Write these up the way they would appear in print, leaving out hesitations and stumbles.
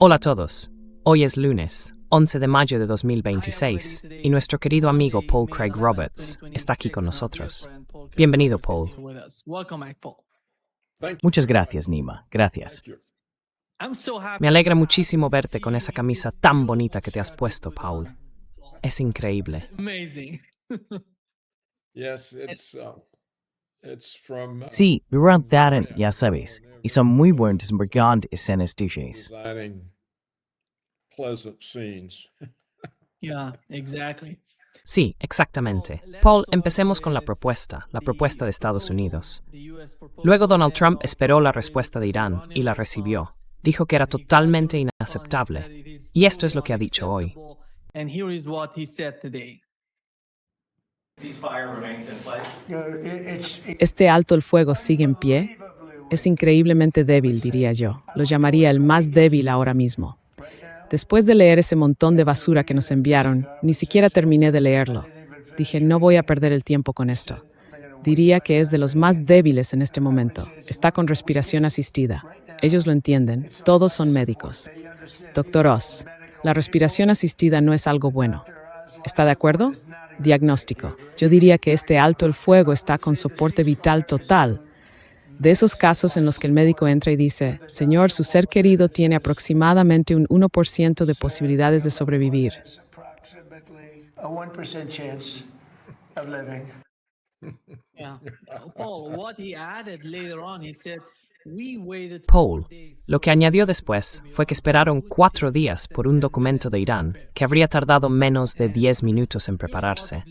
Hola a todos. Hoy es lunes, 11 de mayo de 2026, y nuestro querido amigo Paul Craig Roberts está aquí con nosotros. Bienvenido, Paul. Muchas gracias, Nima. Gracias. Me alegra muchísimo verte con esa camisa tan bonita que te has puesto, Paul. Es increíble. Sí, Durant ya sabes, y son muy buenas brillando escenas tuyas. Sí, exactamente. Paul, empecemos con la propuesta de Estados Unidos. Luego Donald Trump esperó la respuesta de Irán y la recibió. Dijo que era totalmente inaceptable. Y esto es lo que ha dicho hoy. Este alto el fuego sigue en pie. Es increíblemente débil, diría yo. Lo llamaría el más débil ahora mismo. Después de leer ese montón de basura que nos enviaron, ni siquiera terminé de leerlo. Dije, no voy a perder el tiempo con esto. Diría que es de los más débiles en este momento. Está con respiración asistida. Ellos lo entienden. Todos son médicos. Doctor Oz, la respiración asistida no es algo bueno. ¿Está de acuerdo? Diagnóstico. Yo diría que este alto el fuego está con soporte vital total. De esos casos en los que el médico entra y dice, Señor, su ser querido tiene aproximadamente un 1% de posibilidades de sobrevivir. Paul, lo que añadió después fue que esperaron 4 días por un documento de Irán que habría tardado menos de 10 minutos en prepararse.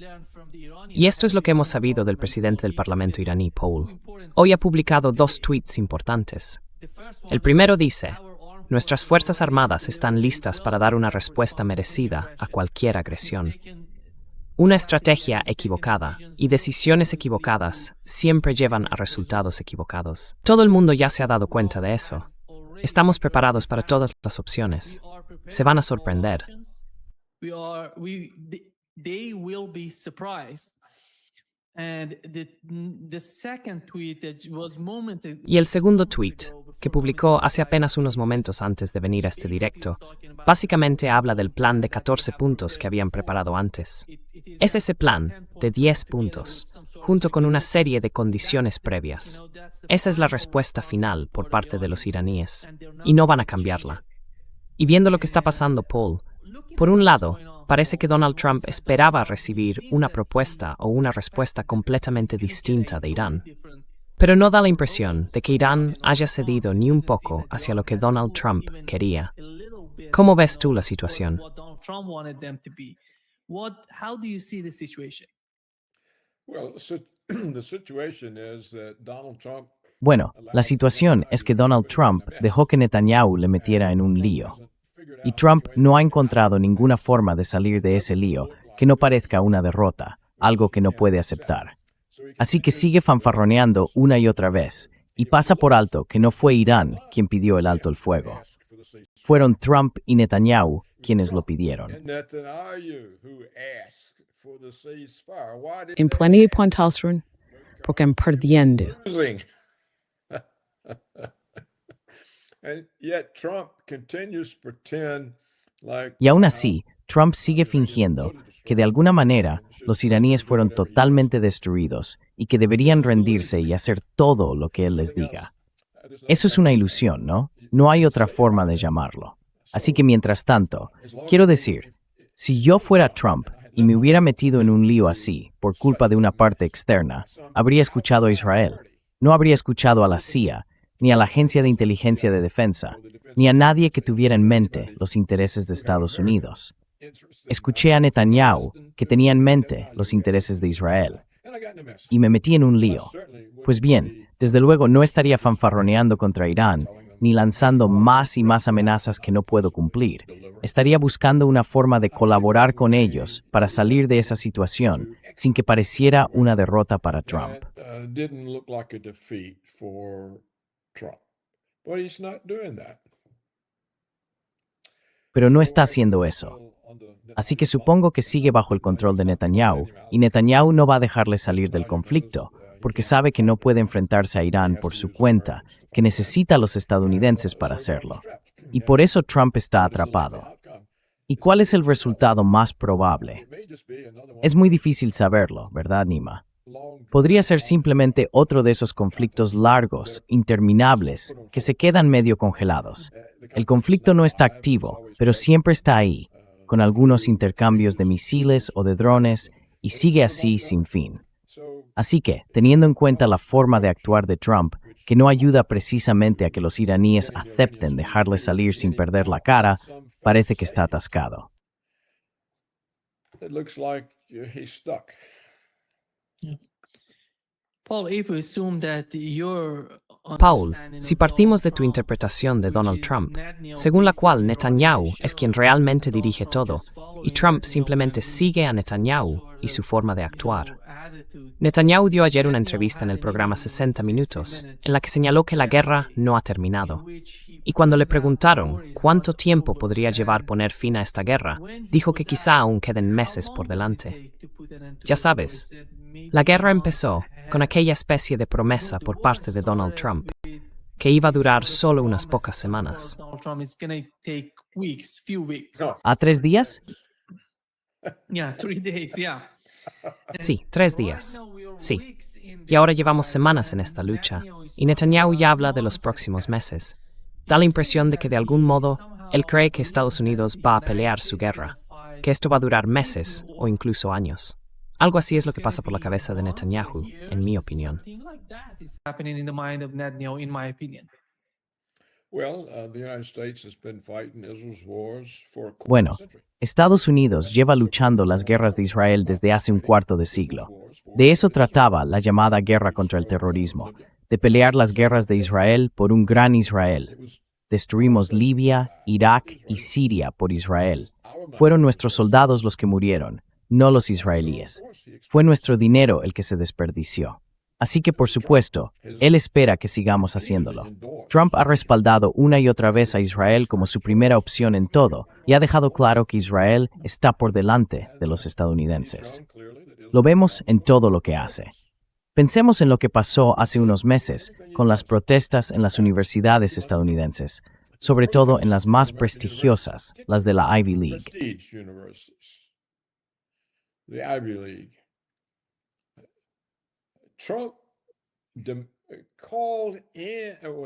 Y esto es lo que hemos sabido del presidente del Parlamento iraní, Paul. Hoy ha publicado 2 tweets importantes. El primero dice, nuestras Fuerzas Armadas están listas para dar una respuesta merecida a cualquier agresión. Una estrategia equivocada y decisiones equivocadas siempre llevan a resultados equivocados. Todo el mundo ya se ha dado cuenta de eso. Estamos preparados para todas las opciones. Se van a sorprender. Y el segundo tweet, que publicó hace apenas unos momentos antes de venir a este directo, básicamente habla del plan de 14 puntos que habían preparado antes. Es ese plan de 10 puntos, junto con una serie de condiciones previas. Esa es la respuesta final por parte de los iraníes, y no van a cambiarla. Y viendo lo que está pasando, Paul, por un lado, parece que Donald Trump esperaba recibir una propuesta o una respuesta completamente distinta de Irán. Pero no da la impresión de que Irán haya cedido ni un poco hacia lo que Donald Trump quería. ¿Cómo ves tú la situación? Bueno, la situación es que Donald Trump dejó que Netanyahu le metiera en un lío. Y Trump no ha encontrado ninguna forma de salir de ese lío que no parezca una derrota, algo que no puede aceptar. Así que sigue fanfarroneando una y otra vez, y pasa por alto que no fue Irán quien pidió el alto el fuego. Fueron Trump y Netanyahu quienes lo pidieron. En planilla Pontalsrun, porque en perdiendo. Y aún así, Trump sigue fingiendo que de alguna manera los iraníes fueron totalmente destruidos y que deberían rendirse y hacer todo lo que él les diga. Eso es una ilusión, ¿no? No hay otra forma de llamarlo. Así que mientras tanto, quiero decir, si yo fuera Trump y me hubiera metido en un lío así por culpa de una parte externa, habría escuchado a Israel. No habría escuchado a la CIA, ni a la Agencia de Inteligencia de Defensa, ni a nadie que tuviera en mente los intereses de Estados Unidos. Escuché a Netanyahu, que tenía en mente los intereses de Israel, y me metí en un lío. Pues bien, desde luego no estaría fanfarroneando contra Irán, ni lanzando más y más amenazas que no puedo cumplir. Estaría buscando una forma de colaborar con ellos para salir de esa situación, sin que pareciera una derrota para Trump. Pero no está haciendo eso. Así que supongo que sigue bajo el control de Netanyahu, y Netanyahu no va a dejarle salir del conflicto, porque sabe que no puede enfrentarse a Irán por su cuenta, que necesita a los estadounidenses para hacerlo. y por eso Trump está atrapado. ¿Y cuál es el resultado más probable? Es muy difícil saberlo, ¿verdad, Nima? Podría ser simplemente otro de esos conflictos largos, interminables, que se quedan medio congelados. El conflicto no está activo, pero siempre está ahí, con algunos intercambios de misiles o de drones, y sigue así sin fin. Así que, teniendo en cuenta la forma de actuar de Trump, que no ayuda precisamente a que los iraníes acepten dejarle salir sin perder la cara, parece que está atascado. Paul, si partimos de tu interpretación de Donald Trump, según la cual Netanyahu es quien realmente dirige todo, y Trump simplemente sigue a Netanyahu y su forma de actuar. Netanyahu dio ayer una entrevista en el programa 60 Minutos, en la que señaló que la guerra no ha terminado. Y cuando le preguntaron cuánto tiempo podría llevar poner fin a esta guerra, dijo que quizá aún queden meses por delante. Ya sabes, la guerra empezó con aquella especie de promesa por parte de Donald Trump, que iba a durar solo unas pocas semanas. ¿A 3 días? Sí, 3 días. Sí. Y ahora llevamos semanas en esta lucha, y Netanyahu ya habla de los próximos meses. Da la impresión de que de algún modo él cree que Estados Unidos va a pelear su guerra, que esto va a durar meses o incluso años. Algo así es lo que pasa por la cabeza de Netanyahu, en mi opinión. Bueno, Estados Unidos lleva luchando las guerras de Israel desde hace un cuarto de siglo. De eso trataba la llamada guerra contra el terrorismo, de pelear las guerras de Israel por un gran Israel. Destruimos Libia, Irak y Siria por Israel. Fueron nuestros soldados los que murieron, no los israelíes. Fue nuestro dinero el que se desperdició. Así que, por supuesto, él espera que sigamos haciéndolo. Trump ha respaldado una y otra vez a Israel como su primera opción en todo y ha dejado claro que Israel está por delante de los estadounidenses. Lo vemos en todo lo que hace. Pensemos en lo que pasó hace unos meses con las protestas en las universidades estadounidenses, sobre todo en las más prestigiosas, las de la Ivy League.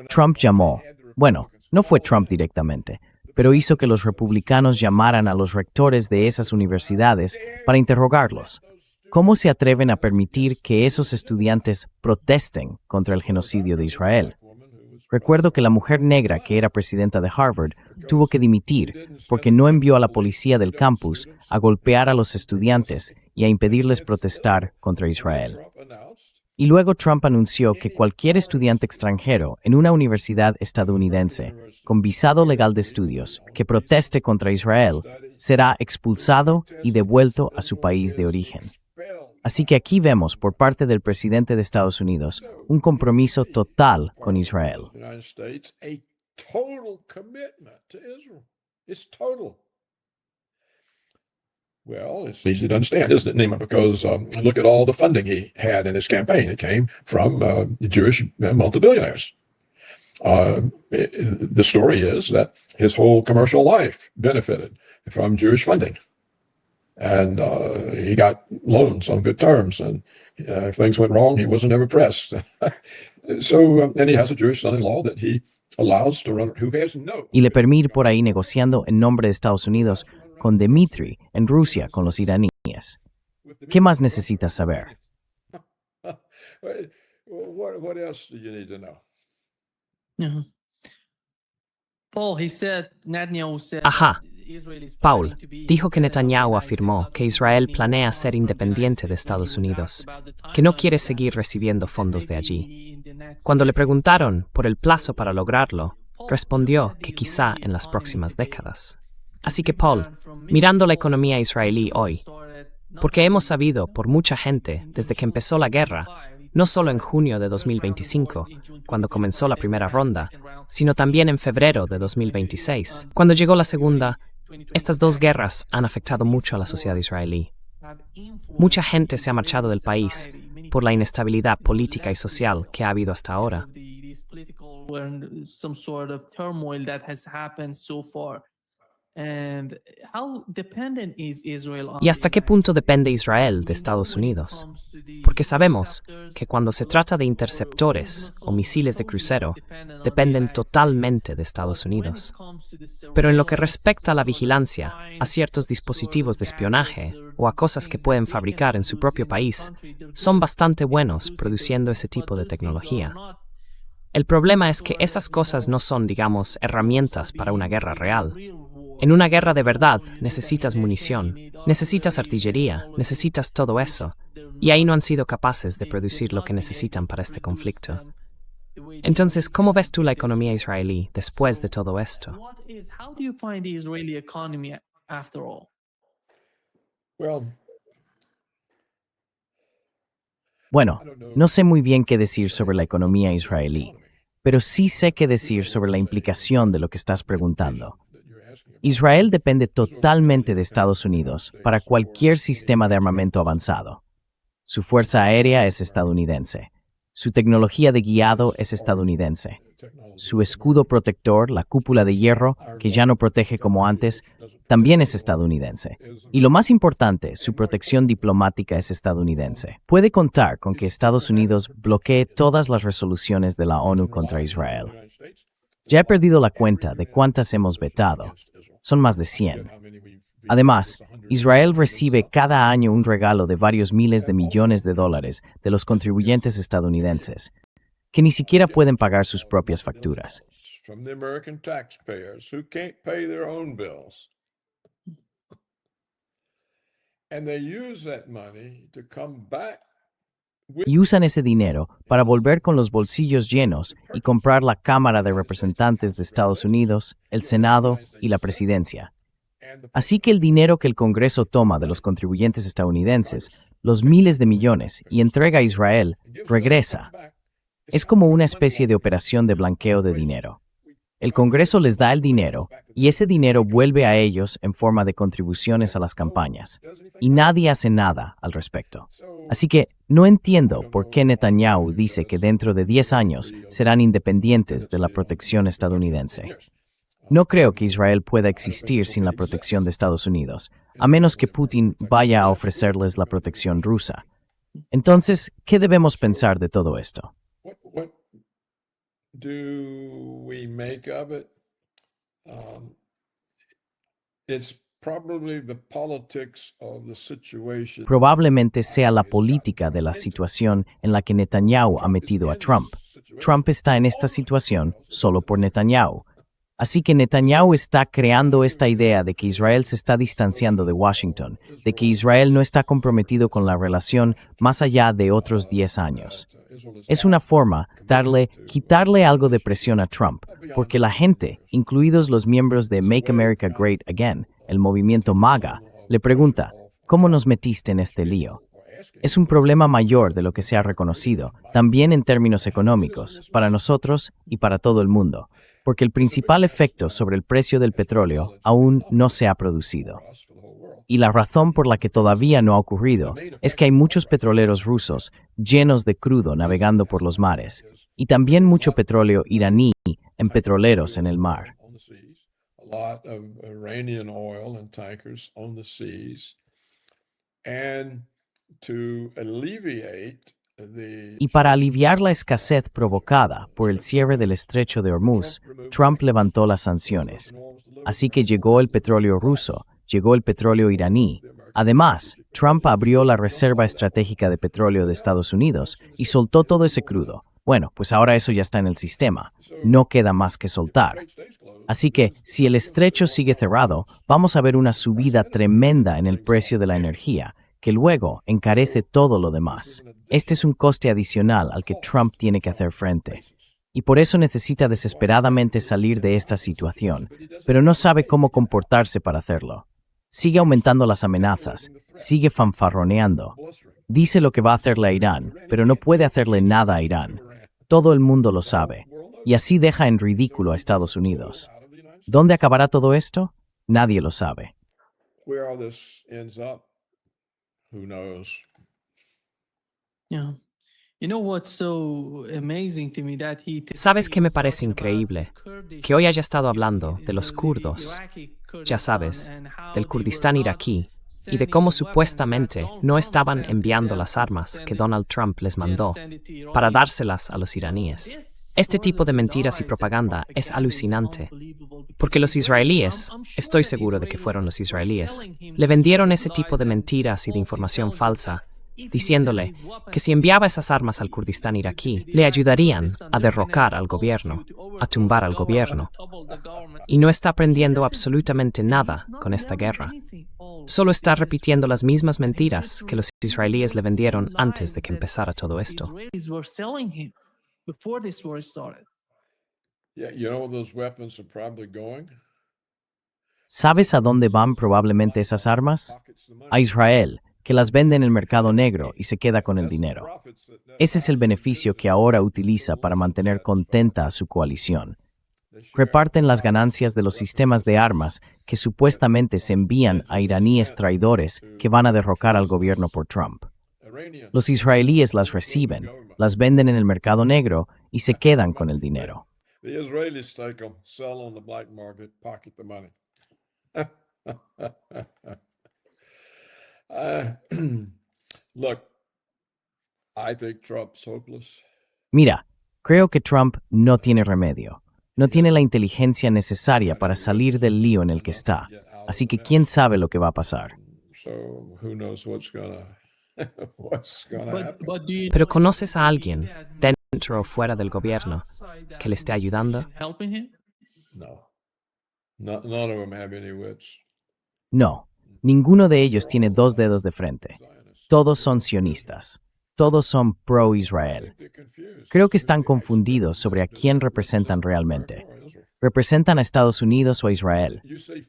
Trump llamó, bueno, no fue Trump directamente, pero hizo que los republicanos llamaran a los rectores de esas universidades para interrogarlos. ¿Cómo se atreven a permitir que esos estudiantes protesten contra el genocidio de Israel? Recuerdo que la mujer negra que era presidenta de Harvard tuvo que dimitir porque no envió a la policía del campus a golpear a los estudiantes y a impedirles protestar contra Israel. Y luego Trump anunció que cualquier estudiante extranjero en una universidad estadounidense con visado legal de estudios que proteste contra Israel será expulsado y devuelto a su país de origen. Así que aquí vemos por parte del presidente de Estados Unidos un compromiso total con Israel. Well, it's easy to understand, isn't it, Nima? Because look at all the funding he had in his campaign. It came from Jewish multi-billionaires. The story is that his whole commercial life benefited from Jewish funding. And he got loans on good terms. And if things went wrong, he wasn't ever pressed. And he has a Jewish son-in-law that he allows to run, who has no... Y le permite ir por ahí negociando en nombre de Estados Unidos con Dmitry en Rusia con los iraníes. ¿Qué más necesitas saber? What else do you need to know? Ajá. Paul dijo que Netanyahu afirmó que Israel planea ser independiente de Estados Unidos, que no quiere seguir recibiendo fondos de allí. Cuando le preguntaron por el plazo para lograrlo, respondió que quizá en las próximas décadas. Así que, Paul, mirando la economía israelí hoy, porque hemos sabido por mucha gente desde que empezó la guerra, no solo en junio de 2025, cuando comenzó la primera ronda, sino también en febrero de 2026, cuando llegó la segunda, estas dos guerras han afectado mucho a la sociedad israelí. Mucha gente se ha marchado del país por la inestabilidad política y social que ha habido hasta ahora. and some sort of turmoil that has happened so far. And how dependent is Israel on ¿Y hasta the qué punto United depende States? Israel We de Estados know when it Unidos? comes to the Porque sabemos interceptors que cuando se trata de or interceptores o misiles de totally crucero, dependent on the dependen United States. totalmente de Estados But when it Unidos. comes to the Pero en lo que surveillance, respecta a la sort of vigilancia, spying, a ciertos dispositivos de sort of gadgets espionaje or o a cosas que things that pueden they can fabricar en su produce propio in their país, country, they're son good bastante in buenos producing those produciendo ese things, but tipo de those things are tecnología. not El problema es some que sort esas of, cosas no son, digamos, herramientas to para be una used guerra in a real. real war. En una guerra de verdad You need necesitas ammunition, you munición, need necesitas artillery, you need artillería, all of necesitas this, todo which eso. they're Y ahí no not, han sido capaces de they've producir lo que not been able necesitan to para este produce conflicto. them the way they Entonces, need ¿cómo them ves tú la with this economía war. israelí después de So, todo esto? how do you find the Israeli economy after all? Well, Bueno, no sé muy bien qué decir sobre la economía israelí, pero sí sé qué decir sobre la implicación de lo que estás preguntando. Israel depende totalmente de Estados Unidos para cualquier sistema de armamento avanzado. Su fuerza aérea es estadounidense. Su tecnología de guiado es estadounidense. Su escudo protector, la cúpula de hierro, que ya no protege como antes, también es estadounidense. Y lo más importante, su protección diplomática es estadounidense. Puede contar con que Estados Unidos bloquee todas las resoluciones de la ONU contra Israel. Ya he perdido la cuenta de cuántas hemos vetado. Son más de 100. Además, Israel recibe cada año un regalo de varios miles de millones de dólares de los contribuyentes estadounidenses, que ni siquiera pueden pagar sus propias facturas. from the American taxpayers who can't pay their own bills. And they use that money to come back Y usan ese dinero para volver con los bolsillos llenos y comprar la Cámara de Representantes de Estados Unidos, el Senado y la Presidencia. Así que el dinero que el Congreso toma de los contribuyentes estadounidenses, los miles de millones, y entrega a Israel, regresa. Es como una especie de operación de blanqueo de dinero. El Congreso les da el dinero y ese dinero vuelve a ellos en forma de contribuciones a las campañas. Y nadie hace nada al respecto. Así que no entiendo por qué Netanyahu dice que dentro de 10 años serán independientes de la protección estadounidense. No creo que Israel pueda existir sin la protección de Estados Unidos, a menos que Putin vaya a ofrecerles la protección rusa. Entonces, ¿qué debemos pensar de todo esto? what do we make of it? It's probably the politics of the situation. Probablemente sea la política de la situación en la que Netanyahu ha metido a Trump. Trump está en esta situación solo por Netanyahu. Así que Netanyahu está creando esta idea de que Israel se está distanciando de Washington, de que Israel no está comprometido con la relación más allá de otros 10 años. Es una forma de quitarle algo de presión a Trump, porque la gente, incluidos los miembros de Make America Great Again, el movimiento MAGA, le pregunta, ¿cómo nos metiste en este lío? Es un problema mayor de lo que se ha reconocido, también en términos económicos, para nosotros y para todo el mundo, porque el principal efecto sobre el precio del petróleo aún no se ha producido. Y la razón por la que todavía no ha ocurrido es que hay muchos petroleros rusos llenos de crudo navegando por los mares, y también mucho petróleo iraní en petroleros en el mar. A lot of Iranian oil and tankers on the seas. And to alleviate Y para aliviar la escasez provocada por el cierre del estrecho de Hormuz, Trump levantó las sanciones. Así que llegó el petróleo ruso, llegó el petróleo iraní. Además, Trump abrió la Reserva Estratégica de Petróleo de Estados Unidos y soltó todo ese crudo. Bueno, pues ahora eso ya está en el sistema. No queda más que soltar. Así que, si el estrecho sigue cerrado, vamos a ver una subida tremenda en el precio de la energía, que luego encarece todo lo demás. Este es un coste adicional al que Trump tiene que hacer frente. Y por eso necesita desesperadamente salir de esta situación, pero no sabe cómo comportarse para hacerlo. Sigue aumentando las amenazas, sigue fanfarroneando. Dice lo que va a hacerle a Irán, pero no puede hacerle nada a Irán. Todo el mundo lo sabe, y así deja en ridículo a Estados Unidos. ¿Dónde acabará todo esto? Nadie lo sabe. where all this ends up, who knows? Yeah. You know what's so amazing to me that ¿Sabes qué me parece increíble? Que hoy haya estado hablando de los kurdos, ya sabes, del Kurdistán iraquí, y de cómo supuestamente no estaban enviando las armas que Donald Trump les mandó para dárselas a los iraníes. Este tipo de mentiras y propaganda es alucinante, porque los israelíes, estoy seguro de que fueron los israelíes, le vendieron ese tipo de mentiras y de información falsa, diciéndole que si enviaba esas armas al Kurdistán iraquí, le ayudarían a derrocar al gobierno, a tumbar al gobierno. Y no está aprendiendo absolutamente nada con esta guerra. Solo está repitiendo las mismas mentiras que los israelíes le vendieron antes de que empezara todo esto. Yeah, you know where those weapons are probably going? ¿Sabes a dónde van probablemente esas armas? A Israel, que las vende en el mercado negro y se queda con el dinero. Ese es el beneficio que ahora utiliza para mantener contenta a su coalición. Reparten las ganancias de los sistemas de armas que supuestamente se envían a iraníes traidores que van a derrocar al gobierno por Trump. Los israelíes las reciben, las venden en el mercado negro y se quedan con el dinero. The Israelis take them, sell on the black market, pocket the money. Look, I think Trump's hopeless. Mira, creo que Trump no tiene remedio. No tiene la inteligencia necesaria para salir del lío en el que está. Así que quién sabe lo que va a pasar. So who knows what's gonna happen. ¿Pero conoces a alguien, dentro o fuera del gobierno, que le esté ayudando? No. None of them have any wits. No, ninguno de ellos tiene dos dedos de frente. Todos son sionistas. Todos son pro-Israel. Creo que están confundidos sobre a quién representan realmente. ¿Representan a Estados Unidos o a Israel?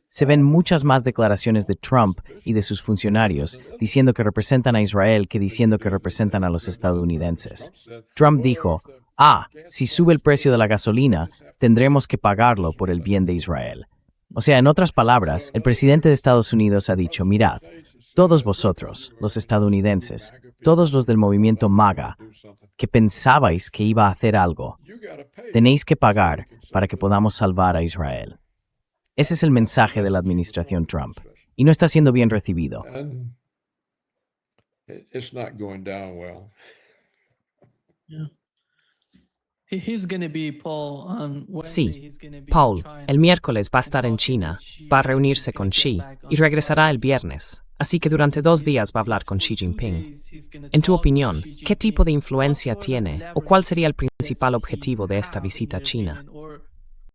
Se ven muchas más declaraciones de Trump y de sus funcionarios diciendo que representan a Israel que diciendo que representan a los estadounidenses. Trump dijo, si sube el precio de la gasolina, tendremos que pagarlo por el bien de Israel. O sea, en otras palabras, el presidente de Estados Unidos ha dicho, mirad, todos vosotros, los estadounidenses, todos los del movimiento MAGA, que pensabais que iba a hacer algo, tenéis que pagar para que podamos salvar a Israel. Ese es el mensaje de la administración Trump, y no está siendo bien recibido. And it's not going down well. Sí, Paul, el miércoles va a estar en China, va a reunirse con Xi y regresará el viernes, así que durante 2 días va a hablar con Xi Jinping. En tu opinión, ¿qué tipo de influencia tiene o cuál sería el principal objetivo de esta visita a China?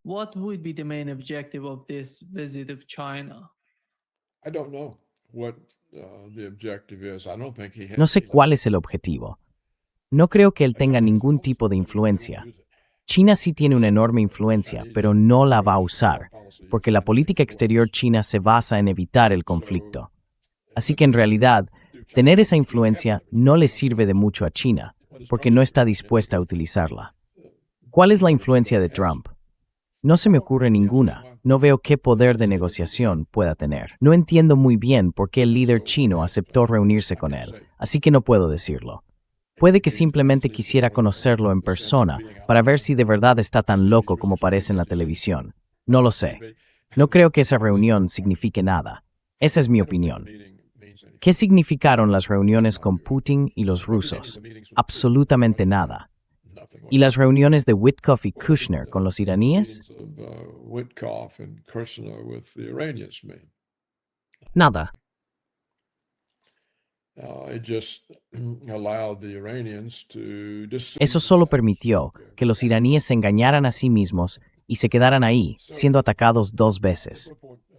What would be the main objective of this visit of China? I don't know what the objective is. I don't think he has. No sé cuál es el objetivo. No creo que él tenga ningún tipo de influencia. China sí tiene una enorme influencia, pero no la va a usar, porque la política exterior china se basa en evitar el conflicto. Así que en realidad, tener esa influencia no le sirve de mucho a China, porque no está dispuesta a utilizarla. ¿Cuál es la influencia de Trump? No se me ocurre ninguna. No veo qué poder de negociación pueda tener. No entiendo muy bien por qué el líder chino aceptó reunirse con él, así que no puedo decirlo. Puede que simplemente quisiera conocerlo en persona para ver si de verdad está tan loco como parece en la televisión. No lo sé. No creo que esa reunión signifique nada. Esa es mi opinión. ¿Qué significaron las reuniones con Putin y los rusos? Absolutamente nada. ¿Y las reuniones de Witkoff y Kushner con los iraníes? Witkoff and Kushner with the Iranians mean. Nada. It just allowed the Iranians to Eso solo permitió que los iraníes se engañaran a sí mismos y se quedaran ahí, siendo atacados 2 veces.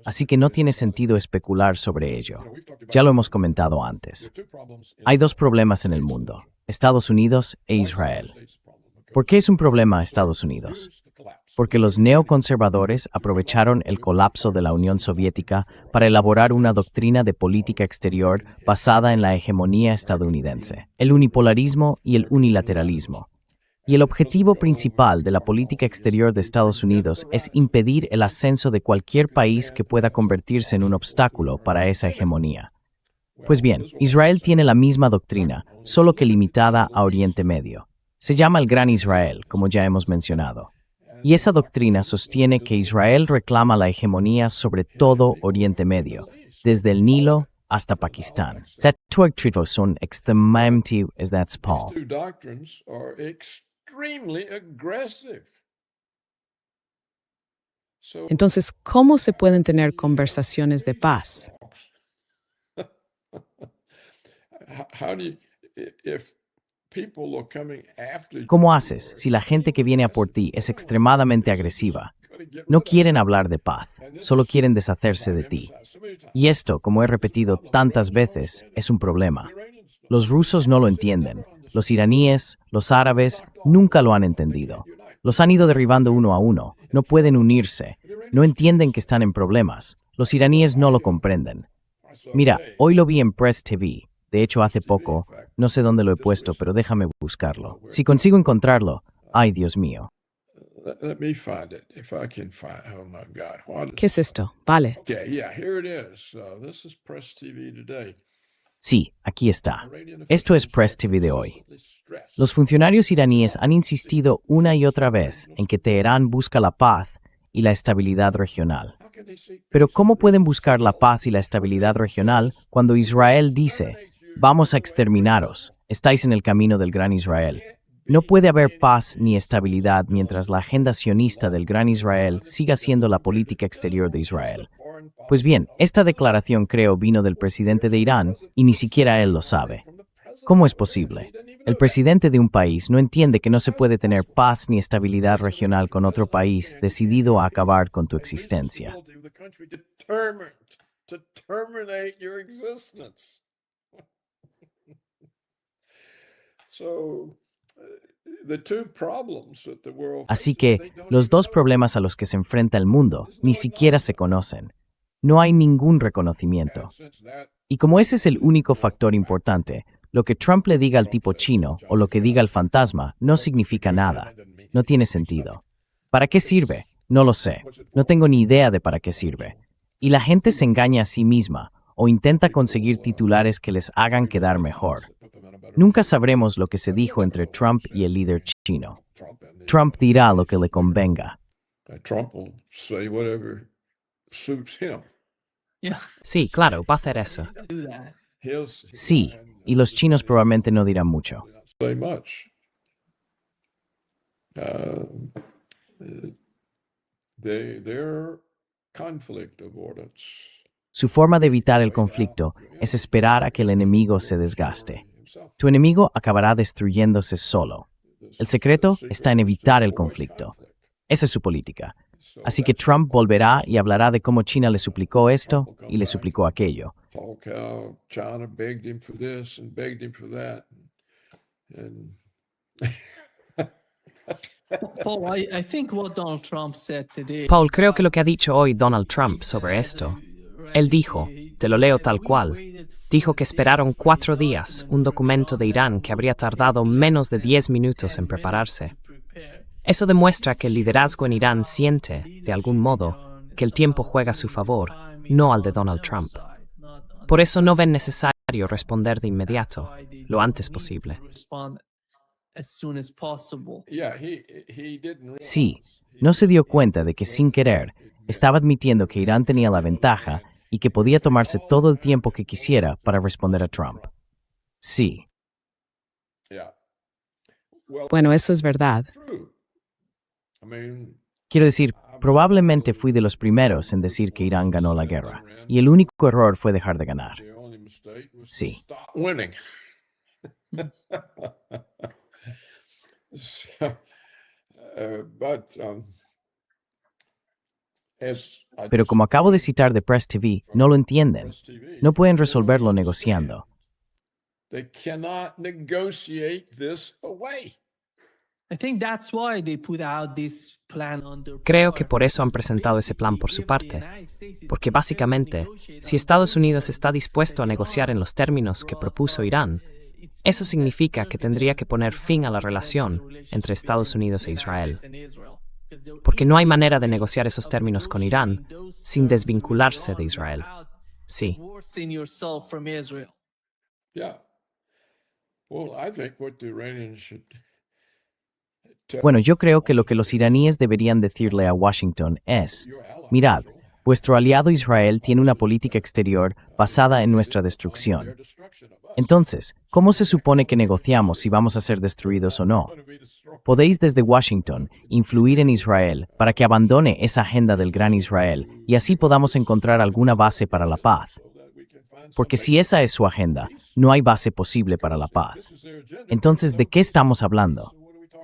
Así que no tiene sentido especular sobre ello. Ya lo hemos comentado antes. Hay 2 problemas en el mundo, Estados Unidos e Israel. ¿Por qué es un problema Estados Unidos? Porque los neoconservadores aprovecharon el colapso de la Unión Soviética para elaborar una doctrina de política exterior basada en la hegemonía estadounidense, el unipolarismo y el unilateralismo. Y el objetivo principal de la política exterior de Estados Unidos es impedir el ascenso de cualquier país que pueda convertirse en un obstáculo para esa hegemonía. Pues bien, Israel tiene la misma doctrina, solo que limitada a Oriente Medio. Se llama el Gran Israel, como ya hemos mencionado. Y esa doctrina sostiene que Israel reclama la hegemonía sobre todo Oriente Medio, desde el Nilo hasta Pakistán. Son extremamente es that's Paul. Two doctrines are extremely aggressive. So Entonces, ¿cómo se pueden tener conversaciones de paz? how do you, if people are coming after you, ¿Cómo haces si la gente que viene a por ti es extremadamente agresiva? No quieren hablar de paz, solo quieren deshacerse de ti. Y esto, como he repetido tantas veces, es un problema. Los rusos no lo entienden. Los iraníes, los árabes, nunca lo han entendido. Los han ido derribando uno a uno. No pueden unirse. No entienden que están en problemas. Los iraníes no lo comprenden. Mira, hoy lo vi en Press TV. De hecho, hace poco. No sé dónde lo he puesto, pero déjame buscarlo. Si consigo encontrarlo, ay, Dios mío. let me find it if I can find. Oh my God! What? ¿Qué es esto? Vale. Okay, yeah, here it is. This is Press TV today. Sí, aquí está. Esto es Press TV de hoy. Los funcionarios iraníes han insistido una y otra vez en que Teherán busca la paz y la estabilidad regional. Pero ¿cómo pueden buscar la paz y la estabilidad regional cuando Israel dice, vamos a exterminaros, estáis en el camino del Gran Israel? No puede haber paz ni estabilidad mientras la agenda sionista del Gran Israel siga siendo la política exterior de Israel. Pues bien, esta declaración creo vino del presidente de Irán y ni siquiera él lo sabe. ¿Cómo es posible? El presidente de un país no entiende que no se puede tener paz ni estabilidad regional con otro país decidido a acabar con tu existencia. Determined to terminate your existence. So, the two problems that the world Así que los dos problemas a los que se enfrenta el mundo ni siquiera se conocen. No hay ningún reconocimiento. Y como ese es el único factor importante, lo que Trump le diga al tipo chino o lo que diga el fantasma no significa nada. No tiene sentido. ¿Para qué sirve? No lo sé. No tengo ni idea de para qué sirve. Y la gente se engaña a sí misma o intenta conseguir titulares que les hagan quedar mejor. Nunca sabremos lo que se dijo entre Trump y el líder chino. Trump dirá lo que le convenga. Trump will say whatever suits him. Yeah, Sí, claro, va a hacer eso. do that. Sí, y los chinos probablemente no dirán mucho. Say much. They're conflict avoidance. Su forma de evitar el conflicto es esperar a que el enemigo se desgaste. Tu enemigo acabará destruyéndose solo. El secreto está en evitar el conflicto. Esa es su política. Así que Trump volverá y hablará de cómo China le suplicó esto y le suplicó aquello. Talk how China begged him for this and begged him for that. And Paul, I think what Donald Trump said today. Paul, creo que lo que ha dicho hoy Donald Trump sobre esto, él dijo, te lo leo tal cual, dijo que esperaron 4 días un documento de Irán que habría tardado menos de 10 minutos en prepararse. Eso demuestra que el liderazgo en Irán siente, de algún modo, que el tiempo juega a su favor, no al de Donald Trump. Por eso no ven necesario responder de inmediato, lo antes posible. Respond as soon as possible. yeah, he didn't. Sí, no se dio cuenta de que sin querer estaba admitiendo que Irán tenía la ventaja y que podía tomarse todo el tiempo que quisiera para responder a Trump. Sí, Yeah. Well, Bueno, eso es verdad. true. I mean, quiero decir, probablemente fui de los primeros en decir que Irán ganó la guerra, y el único error fue dejar de ganar. the only mistake was Sí. to stop winning. So, but as I Pero como acabo de citar de Press TV, no lo entienden. No pueden resolverlo negociando. they cannot negotiate this away. I think that's why they put out this plan under Creo que por eso han presentado ese plan por su parte, porque básicamente, si Estados Unidos está dispuesto a negociar en los términos que propuso Irán, eso significa que tendría que poner fin a la relación entre Estados Unidos e Israel, porque no hay manera de negociar esos términos con Irán sin desvincularse de Israel. Sí. divorcing yourself from Israel. Yeah. Well, I think what the Iranians should tell Bueno, yo creo que lo que los iraníes deberían decirle a Washington es, your ally mirad, vuestro aliado Israel tiene una política exterior basada en nuestra destrucción. their destruction of us. Entonces, ¿cómo se supone que negociamos si vamos a ser destruidos o no? Podéis desde Washington influir en Israel para que abandone esa agenda del Gran Israel y así podamos encontrar alguna base para la paz. Porque si esa es su agenda, no hay base posible para la paz. Entonces, ¿de qué estamos hablando?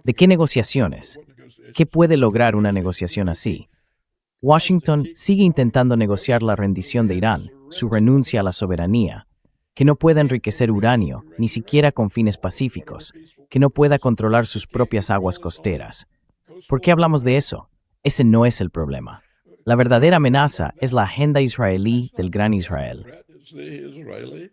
¿De qué negociaciones? ¿Qué puede lograr una negociación así? Washington sigue intentando negociar la rendición de Irán, su renuncia a la soberanía, que no pueda enriquecer uranio, ni siquiera con fines pacíficos, que no pueda controlar sus propias aguas costeras. ¿Por qué hablamos de eso? Ese no es el problema. La verdadera amenaza es la agenda israelí del Gran Israel. Threat is the Israeli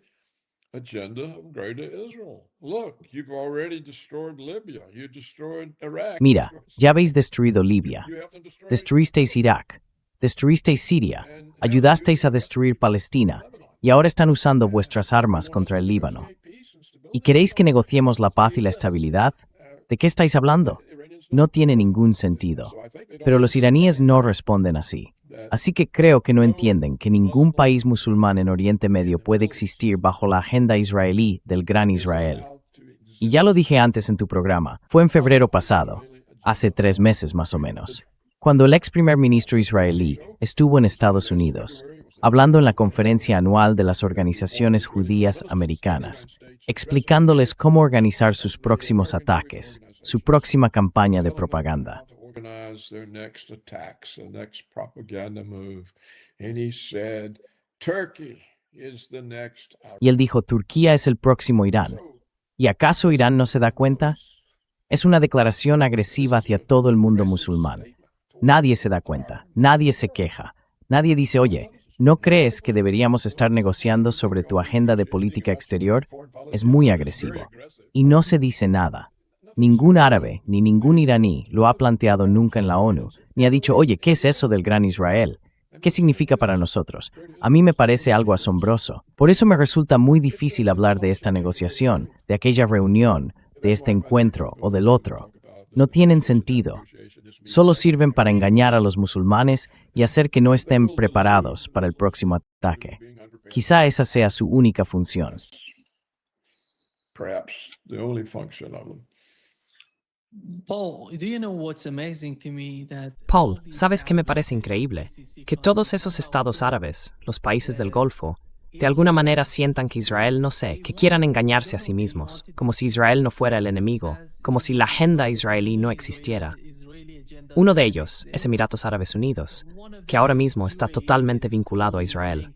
agenda of greater Israel. Look, you've already destroyed Libya. You destroyed Iraq. Mira, ya habéis destruido Libia, You have them destroyed destruisteis Irak, destruisteis Siria, ayudasteis a destruir Palestina, y ahora están usando vuestras armas contra el Líbano. ¿Y queréis que negociemos la paz y la estabilidad? ¿De qué estáis hablando? No tiene ningún sentido. Pero los iraníes no responden así. Así que creo que no entienden que ningún país musulmán en Oriente Medio puede existir bajo la agenda israelí del Gran Israel. Y ya lo dije antes en tu programa, fue en febrero pasado, hace 3 meses más o menos, cuando el ex primer ministro israelí estuvo en Estados Unidos, hablando en la conferencia anual de las organizaciones judías americanas, explicándoles cómo organizar sus próximos ataques, su próxima campaña de propaganda. to organize their next attacks, the next propaganda move. And he said, Turkey is the next. Y él dijo, Turquía es el próximo Irán. ¿Y acaso Irán no se da cuenta? Es una declaración agresiva hacia todo el mundo musulmán. Nadie se da cuenta, nadie se queja, nadie dice, oye, ¿no crees que deberíamos estar negociando sobre tu agenda de política exterior? Es muy agresivo. Y no se dice nada. Ningún árabe ni ningún iraní lo ha planteado nunca en la ONU, ni ha dicho, oye, ¿qué es eso del Gran Israel? ¿Qué significa para nosotros? A mí me parece algo asombroso. Por eso me resulta muy difícil hablar de esta negociación, de aquella reunión, de este encuentro o del otro. No tienen sentido. Solo sirven para engañar a los musulmanes y hacer que no estén preparados para el próximo ataque. Quizá esa sea su única función. Perhaps the only function of them. Paul, do you know what's amazing to me that Paul, ¿sabes qué me parece increíble? Que todos esos estados árabes, los países del Golfo, de alguna manera sientan que Israel, no sé, que quieran engañarse a sí mismos, como si Israel no fuera el enemigo, como si la agenda israelí no existiera. Uno de ellos es Emiratos Árabes Unidos, que ahora mismo está totalmente vinculado a Israel.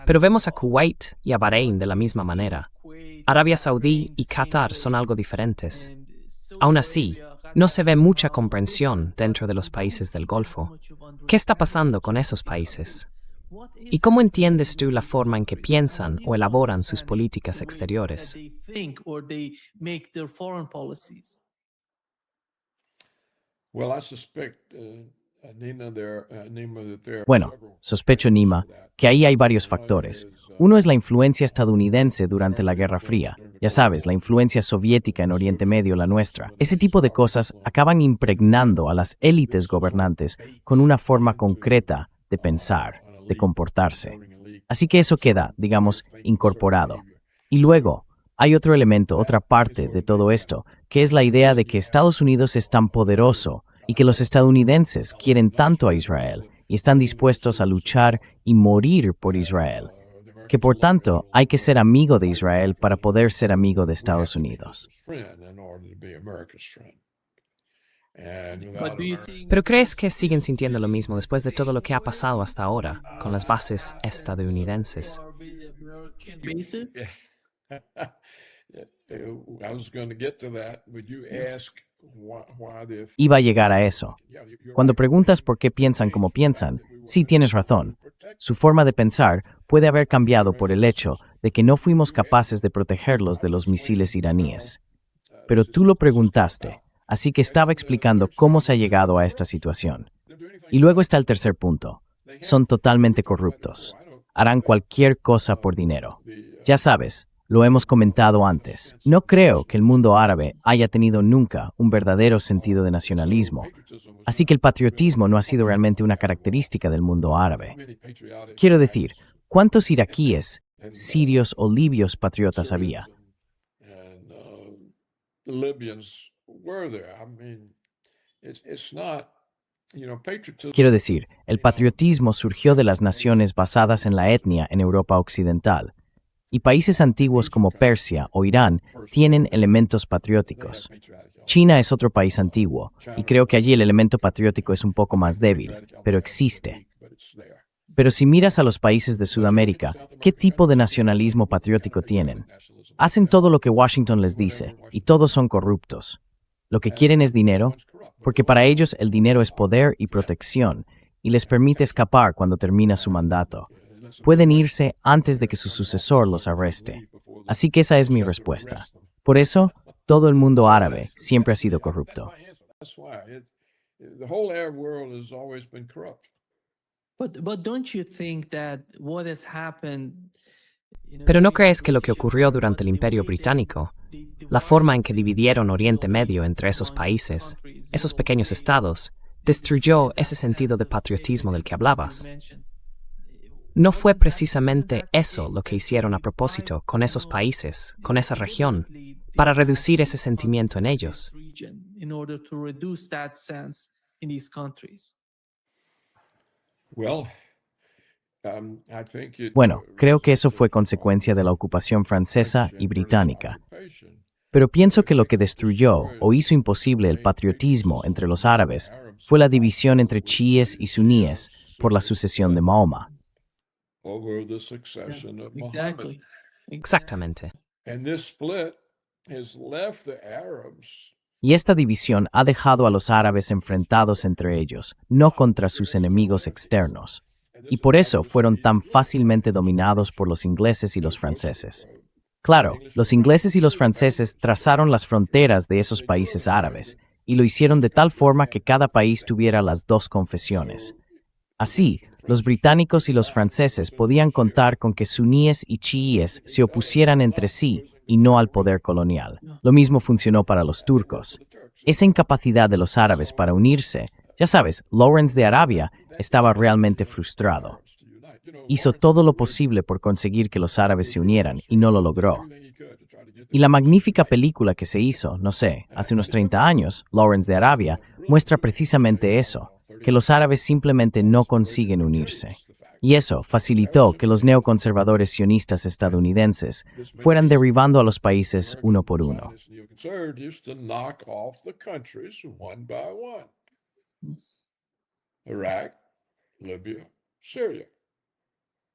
Pero vemos a Kuwait y a Bahrein de la misma manera. Arabia Saudí y Qatar son algo diferentes. Aún así, no se ve mucha comprensión dentro de los países del Golfo. ¿Qué está pasando con esos países? ¿Y cómo entiendes tú la forma en que piensan o elaboran sus políticas exteriores? Well, I suspect, Nina, that there are Bueno, several sospecho, Nima, que ahí hay varios factores. Uno es la influencia estadounidense durante la Guerra Fría. Ya sabes, la influencia soviética en Oriente Medio, la nuestra. Ese tipo de cosas acaban impregnando a las élites gobernantes con una forma concreta de pensar, de comportarse. Así que eso queda, digamos, incorporado. Y luego, hay otro elemento, otra parte de todo esto, que es la idea de que Estados Unidos es tan poderoso y que los estadounidenses quieren tanto a Israel y están dispuestos a luchar y morir por Israel, que por tanto hay que ser amigo de Israel para poder ser amigo de Estados Unidos. friend in order to be America's friend. And without But do you America, think ¿Pero crees que siguen sintiendo lo mismo después de todo lo que ha pasado hasta ahora con las bases estadounidenses? American bases? I was going to get to that. Would you ask why the Iba a llegar a eso. Cuando preguntas por qué piensan como piensan, sí tienes razón. Su forma de pensar puede haber cambiado por el hecho de que no fuimos capaces de protegerlos de los misiles iraníes. Pero tú lo preguntaste, así que estaba explicando cómo se ha llegado a esta situación. Y luego está el tercer punto. Son totalmente corruptos. harán cualquier cosa por dinero. Ya sabes, lo hemos comentado antes. No creo que el mundo árabe haya tenido nunca un verdadero sentido de nacionalismo, así que el patriotismo no ha sido realmente una característica del mundo árabe. Quiero decir, ¿cuántos iraquíes, sirios o libios patriotas había? And the Libyans were there. I mean, it's not, patriotism. Quiero decir, el patriotismo surgió de las naciones basadas en la etnia en Europa Occidental, y países antiguos como Persia o Irán tienen elementos patrióticos. China es otro país antiguo, y creo que allí el elemento patriótico es un poco más débil, pero existe. Pero si miras a los países de Sudamérica, ¿qué tipo de nacionalismo patriótico tienen? Hacen todo lo que Washington les dice, y todos son corruptos. Lo que quieren es dinero, porque para ellos el dinero es poder y protección, y les permite escapar cuando termina su mandato. Pueden irse antes de que su sucesor los arreste. Así que esa es mi respuesta. Por eso, todo el mundo árabe siempre ha sido corrupto. That's why the whole Arab world has always been corrupt. But don't you think that what has happened? Pero ¿no crees que lo que ocurrió durante el Imperio Británico, la forma en que dividieron Oriente Medio entre esos países, esos pequeños estados, destruyó ese sentido de patriotismo del que hablabas? ¿No fue precisamente eso lo que hicieron a propósito con esos países, con esa región, para reducir ese sentimiento en ellos? In order to reduce that sense in these countries. Well, I think Bueno, creo que eso fue consecuencia de la ocupación francesa y británica. Pero pienso que lo que destruyó o hizo imposible el patriotismo entre los árabes fue la división entre chiíes y suníes por la sucesión de Mahoma. over the succession of Muhammad. Exactly. Exactamente. And this split has left the Arabs Y esta división ha dejado a los árabes enfrentados entre ellos, no contra sus enemigos externos. Y por eso fueron tan fácilmente dominados por los ingleses y los franceses. Claro, los ingleses y los franceses trazaron las fronteras de esos países árabes, y lo hicieron de tal forma que cada país tuviera las dos confesiones. Así, los británicos y los franceses podían contar con que suníes y chiíes se opusieran entre sí y no al poder colonial. Lo mismo funcionó para los turcos. Esa incapacidad de los árabes para unirse, ya sabes, Lawrence de Arabia estaba realmente frustrado. Hizo todo lo posible por conseguir que los árabes se unieran y no lo logró. Y la magnífica película que se hizo, no sé, hace unos 30 años, Lawrence de Arabia, muestra precisamente eso, que los árabes simplemente no consiguen unirse. Y eso facilitó que los neoconservadores sionistas estadounidenses fueran derribando a los países uno por uno. conservatives to knock off the countries one by one. Iraq, Libya, Syria.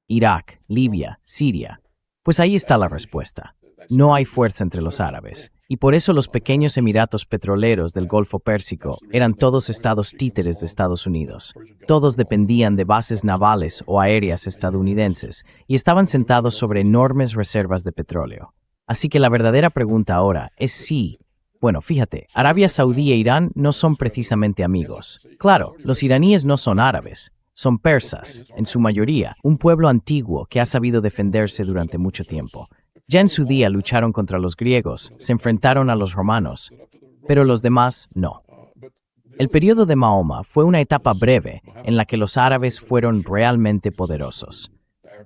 Irak, Libia, Siria. Pues ahí está la respuesta. No hay fuerza entre los árabes, y por eso los pequeños emiratos petroleros del Golfo Pérsico eran todos estados títeres de Estados Unidos. Todos dependían de bases navales o aéreas estadounidenses y estaban sentados sobre enormes reservas de petróleo. Así que la verdadera pregunta ahora es si... Bueno, fíjate, Arabia Saudí e Irán no son precisamente amigos. Claro, los iraníes no son árabes, son persas, en su mayoría, un pueblo antiguo que ha sabido defenderse durante mucho tiempo. Ya en su día lucharon contra los griegos, se enfrentaron a los romanos, pero los demás no. El periodo de Mahoma fue una etapa breve en la que los árabes fueron realmente poderosos.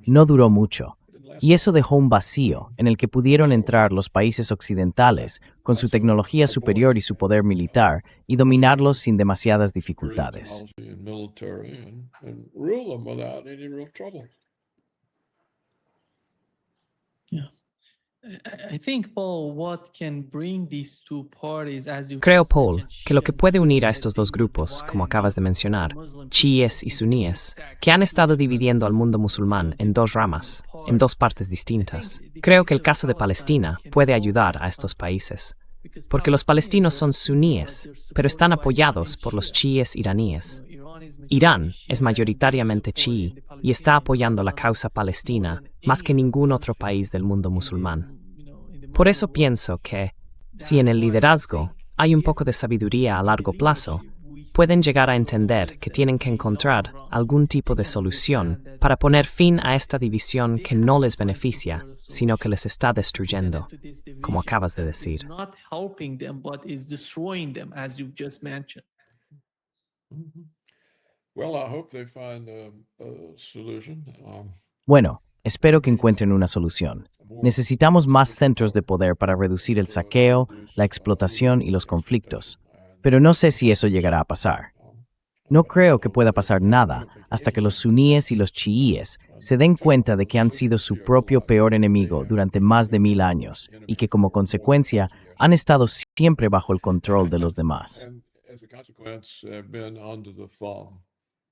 No duró mucho, y eso dejó un vacío en el que pudieron entrar los países occidentales con su tecnología superior y su poder militar y dominarlos sin demasiadas dificultades. Technology and military and rule them without any real trouble. I think, Paul, what can bring these two parties, as you Creo, Paul, que lo que puede unir a estos dos grupos, como acabas de mencionar, chiíes y suníes, que han estado dividiendo al mundo musulmán en dos ramas, en dos partes distintas. Creo que el caso de Palestina puede ayudar a estos países, porque los palestinos son suníes, pero están apoyados por los chiíes iraníes. Irán es mayoritariamente chií y está apoyando la causa palestina más que ningún otro país del mundo musulmán. Por eso pienso que, si en el liderazgo hay un poco de sabiduría a largo plazo, pueden llegar a entender que tienen que encontrar algún tipo de solución para poner fin a esta división que no les beneficia, sino que les está destruyendo, como acabas de decir. Not helping them, but is destroying them, as you've just mentioned. Well, I hope they find a solution. Bueno, espero que encuentren una solución. Necesitamos más centros de poder para reducir el saqueo, la explotación y los conflictos. Pero no sé si eso llegará a pasar. No creo que pueda pasar nada hasta que los suníes y los chiíes se den cuenta de que han sido su propio peor enemigo durante más de 1000 años y que como consecuencia han estado siempre bajo el control de los demás. And as a consequence, have been under the thumb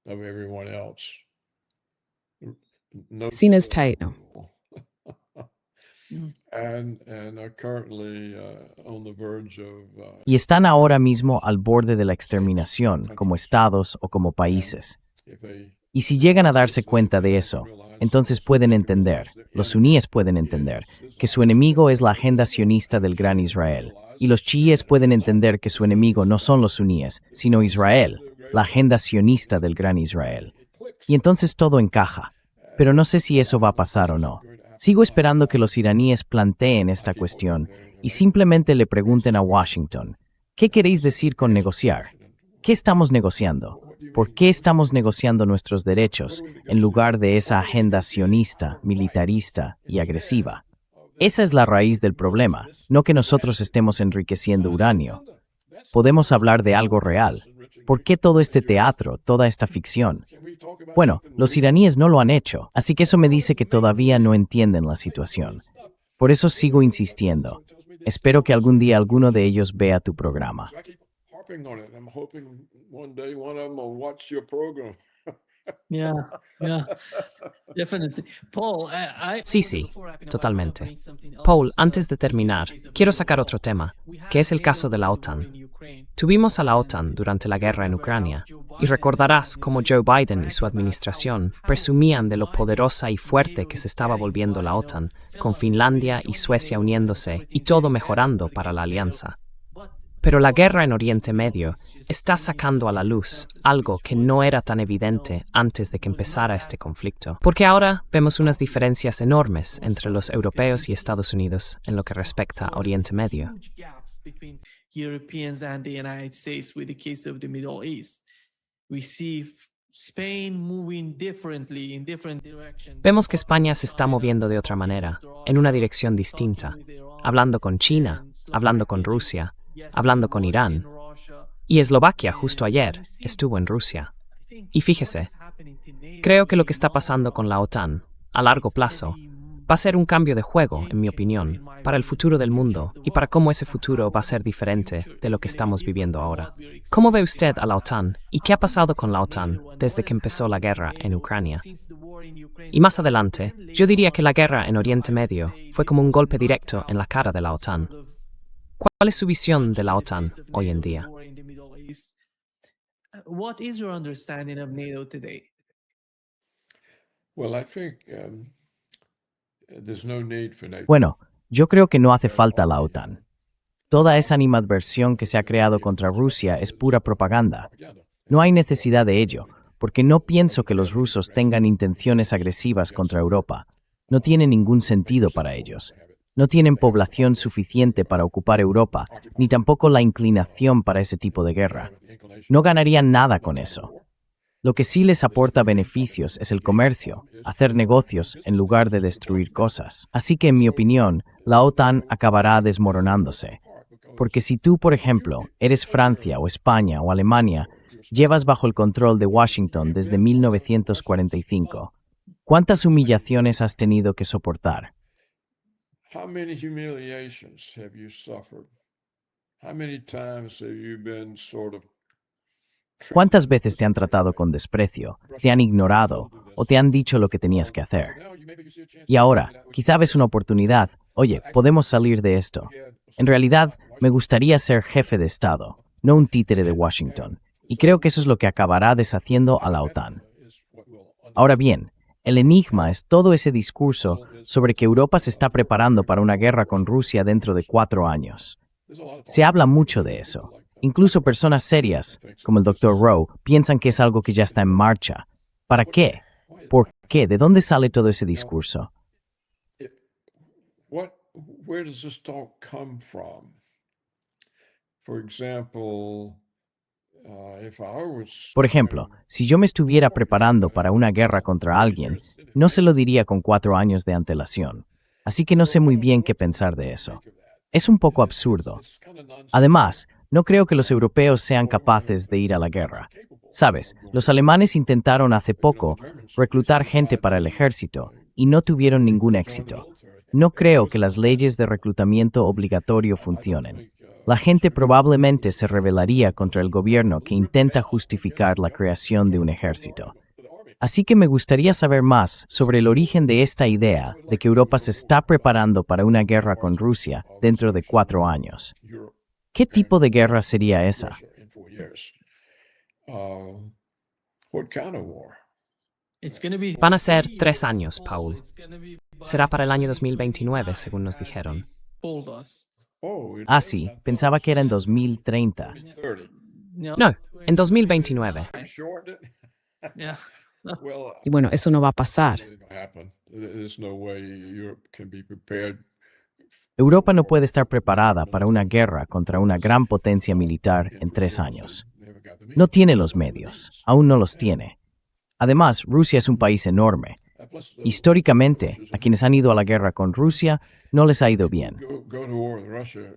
of everyone else. No Sin es tight, ¿no? and are currently on the verge of Y están ahora mismo al borde de la exterminación, como estados o como países. if they Y si llegan a darse cuenta de eso, entonces pueden entender, los suníes pueden entender, que su enemigo es la agenda sionista del Gran Israel. Y los chiíes pueden entender que su enemigo no son los suníes, sino Israel, la agenda sionista del Gran Israel. Y entonces todo encaja. Pero no sé si eso va a pasar o no. Sigo esperando que los iraníes planteen esta cuestión y simplemente le pregunten a Washington, ¿qué queréis decir con negociar? ¿Qué estamos negociando? ¿Por qué estamos negociando nuestros derechos en lugar de esa agenda sionista, militarista y agresiva? Esa es la raíz del problema, no que nosotros estemos enriqueciendo uranio. Podemos hablar de algo real. ¿Por qué todo este teatro, toda esta ficción? Bueno, los iraníes no lo han hecho, así que eso me dice que todavía no entienden la situación. Por eso sigo insistiendo. Espero que algún día alguno de ellos vea tu programa. I keep harping on it. I'm hoping one day one of them will watch your program. Yeah, yeah, definitely. Paul, Sí, totalmente. Paul, antes de terminar, quiero sacar otro tema, que es el caso de la OTAN. Tuvimos a la OTAN durante la guerra en Ucrania, y recordarás cómo Joe Biden y su administración presumían de lo poderosa y fuerte que se estaba volviendo la OTAN, con Finlandia y Suecia uniéndose y todo mejorando para la alianza. Pero la guerra en Oriente Medio está sacando a la luz algo que no era tan evidente antes de que empezara este conflicto. Porque ahora vemos unas diferencias enormes entre los europeos y Estados Unidos en lo que respecta a Oriente Medio. Europeans and the United States with the case of the Middle East. We see Spain moving differently in different directions. Vemos que España se está moviendo de otra manera, en una dirección distinta, hablando con China, hablando con Rusia, hablando con Irán. Y Eslovaquia justo ayer estuvo en Rusia. Y fíjese, creo que lo que está pasando con la OTAN, a largo plazo, va a ser un cambio de juego, en mi opinión, para el futuro del mundo y para cómo ese futuro va a ser diferente de lo que estamos viviendo ahora. ¿Cómo ve usted a la OTAN y qué ha pasado con la OTAN desde que empezó la guerra en Ucrania? Y más adelante, yo diría que la guerra en Oriente Medio fue como un golpe directo en la cara de la OTAN. ¿Cuál es su visión de la OTAN hoy en día? What is your understanding of NATO today? Well, I think there's no need for NATO. Bueno, yo creo que no hace falta la OTAN. Toda esa animadversión que se ha creado contra Rusia es pura propaganda. No hay necesidad de ello, porque no pienso que los rusos tengan intenciones agresivas contra Europa. No tiene ningún sentido para ellos. No tienen población suficiente para ocupar Europa, ni tampoco la inclinación para ese tipo de guerra. No ganarían nada con eso. Lo que sí les aporta beneficios es el comercio, hacer negocios en lugar de destruir cosas. Así que, en mi opinión, la OTAN acabará desmoronándose. Porque si tú, por ejemplo, eres Francia o España o Alemania, llevas bajo el control de Washington desde 1945, ¿cuántas humillaciones has tenido que soportar? How many humiliations have you suffered? How many times have you been sort of ¿Cuántas veces te han tratado con desprecio, te han ignorado o te han dicho lo que tenías que hacer? Y ahora, quizá ves una oportunidad. Oye, podemos salir de esto. En realidad, me gustaría ser jefe de Estado, no un títere de Washington. Y creo que eso es lo que acabará deshaciendo a la OTAN. Ahora bien, el enigma es todo ese discurso sobre que Europa se está preparando para una guerra con Rusia dentro de 4 años. Se habla mucho de eso. Incluso personas serias, como el Dr. Rowe, piensan que es algo que ya está en marcha. ¿Para qué? ¿Por qué? ¿De dónde sale todo ese discurso? Where does this talk come from? For example, if I was Por ejemplo, si yo me estuviera preparando para una guerra contra alguien, no se lo diría con 4 años de antelación. Así que no sé muy bien qué pensar de eso. Es un poco absurdo. Además, no creo que los europeos sean capaces de ir a la guerra. Sabes, los alemanes intentaron hace poco reclutar gente para el ejército y no tuvieron ningún éxito. No creo que las leyes de reclutamiento obligatorio funcionen. La gente probablemente se rebelaría contra el gobierno que intenta justificar la creación de un ejército. Así que me gustaría saber más sobre el origen de esta idea de que Europa se está preparando para una guerra con Rusia dentro de 4 años. ¿Qué tipo de guerra sería esa? in 4 years. What kind of war? Van a ser 3 años, Paul. Será para el año 2029, según nos dijeron. Ah, sí, pensaba que era en 2030. 30. No, en 2029. Shortened it? Yeah. Well, Y bueno, eso no va a pasar. it's going to happen. There's no way Europe can be prepared. Europa no puede estar preparada para una guerra contra una gran potencia militar en 3 años. No tiene los medios, aún no los tiene. Además, Rusia es un país enorme. Históricamente, a quienes han ido a la guerra con Rusia no les ha ido bien. Go to war with Russia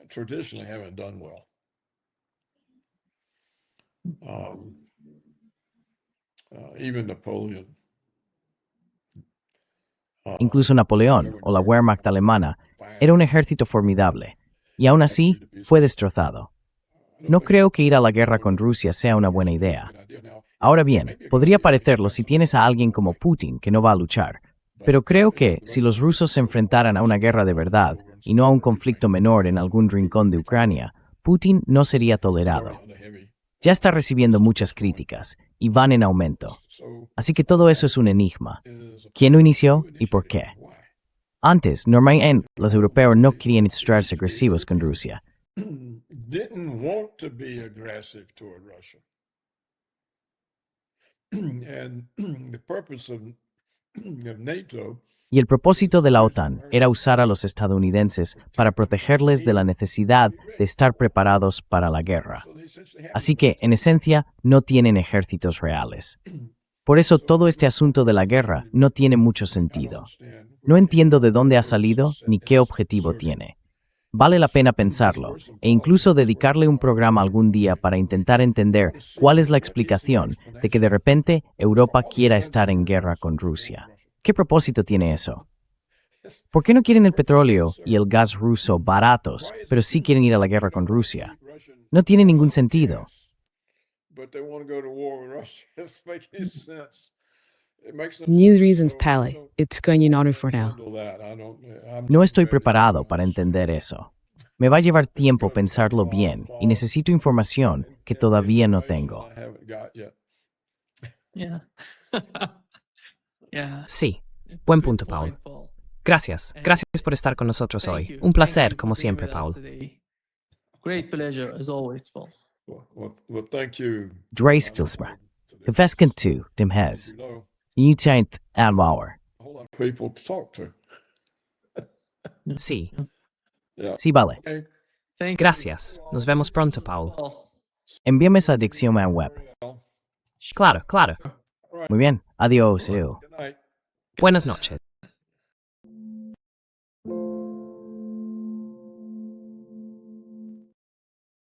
traditionally haven't done well. Even Napoleon. Incluso Napoleón o la Wehrmacht alemana era un ejército formidable, y aún así fue destrozado. No creo que ir a la guerra con Rusia sea una buena idea. Ahora bien, podría parecerlo si tienes a alguien como Putin que no va a luchar, pero creo que si los rusos se enfrentaran a una guerra de verdad y no a un conflicto menor en algún rincón de Ucrania, Putin no sería tolerado. Ya está recibiendo muchas críticas y van en aumento. Así que todo eso es un enigma. ¿Quién lo inició y por qué? Antes, normalmente, los europeos no querían mostrarse agresivos con Rusia. Didn't want to be aggressive toward Russia. And the purpose of NATO Y el propósito de la OTAN era usar a los estadounidenses para protegerles de la necesidad de estar preparados para la guerra. Así que, en esencia, no tienen ejércitos reales. Por eso todo este asunto de la guerra no tiene mucho sentido. No entiendo de dónde ha salido ni qué objetivo tiene. Vale la pena pensarlo e incluso dedicarle un programa algún día para intentar entender cuál es la explicación de que de repente Europa quiera estar en guerra con Rusia. ¿Qué propósito tiene eso? ¿Por qué no quieren el petróleo y el gas ruso baratos, pero sí quieren ir a la guerra con Rusia? No tiene ningún sentido. but they want to go to war with Russia. It doesn't make any sense. It makes no News sense. reasons So, tally. It's going on for now. handle that. I'm No estoy preparado para entender eso. Me va a llevar tiempo pensarlo bien y necesito información que todavía no tengo. I haven't got yet. Yeah. Yeah. Sí, buen punto, Paul. Gracias. Gracias por estar con nosotros hoy. Un placer, como siempre, Paul. Great pleasure, as always, Paul. Well, thank you. Dreistilsma. Gefesken tu, dem hes. You know, Utjent anwauer. a whole lot of people to talk to. Sí, Yeah. Sí, vale. Okay. Thank you, gracias. Nos vemos pronto, Paul. Paul. Envíame esa dirección a web. Claro, claro. Muy bien. Adiós. Eu. Good night. Buenas noches.